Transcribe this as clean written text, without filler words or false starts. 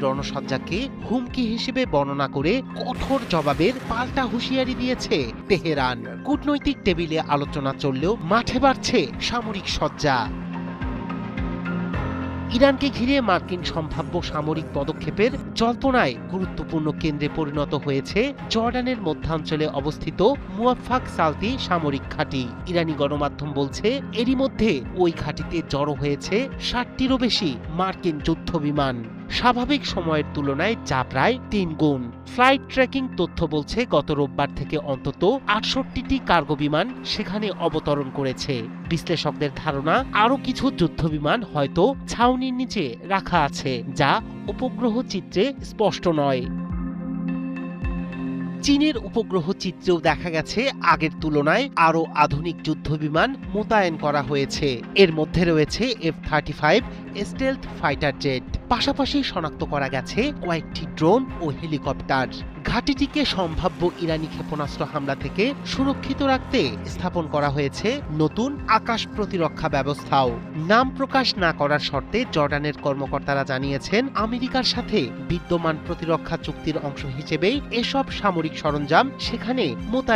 রণসজ্জাকে হুমকি হিসেবে বর্ণনা করে কঠোর জবাবের পাল্টা হুঁশিয়ারি দিয়েছে তেহরান। কূটনৈতিক টেবিলে আলোচনা চললেও মাঠে বাড়ছে সামরিক সজ্জা। ইরানকে ঘিরে মার্কিন সম্ভাব্য সামরিক পদক্ষেপের জল্পনায় গুরুত্বপূর্ণ কেন্দ্রে পরিণত হয়েছে জর্ডানের মধ্যাঞ্চলে অবস্থিত মুওয়াফাক সালতি সামরিক ঘাঁটি। ইরানি গণমাধ্যম বলছে এরই মধ্যে ওই ঘাঁটিতে জড়ো হয়েছে ৬০টিরও বেশি মার্কিন যুদ্ধবিমান। স্বাভাবিক সময়ের তুলনায় যা প্রায় ৩ গুণ। ফ্লাইট ট্র্যাকিং তথ্য বলছে গত রোববার থেকে অন্তত ৬৮টি কার্গো বিমান সেখানে অবতরণ করেছে। বিশ্লেষকদের ধারণা আরও কিছু যুদ্ধবিমান হয়তো ছাউনির নিচে রাখা আছে, যা উপগ্রহ চিত্রে স্পষ্ট নয়। চীনের উপগ্রহ চিত্রেও দেখা গেছে আগের তুলনায় আরও আধুনিক যুদ্ধবিমান মোতায়েন করা হয়েছে। এর মধ্যে রয়েছে F-35 স্টেলথ ফাইটার জেট। পাশাপাশি শনাক্ত করা গেছে কয়েকটি ড্রোন ও হেলিকপ্টার। ঘাঁটিটিকে সম্ভাব্য ইরানি ক্ষেপণাস্ত্র হামলা থেকে সুরক্ষিত রাখতে স্থাপন করা হয়েছে নতুন আকাশ প্রতিরক্ষা ব্যবস্থাও। নাম প্রকাশ না করার শর্তে জর্ডানের কর্মকর্তারা জানিয়েছেন আমেরিকার সাথে বিদ্যমান প্রতিরক্ষা চুক্তির অংশ হিসেবেই এসব সামরিক সরঞ্জাম সেখানে মোতায়েন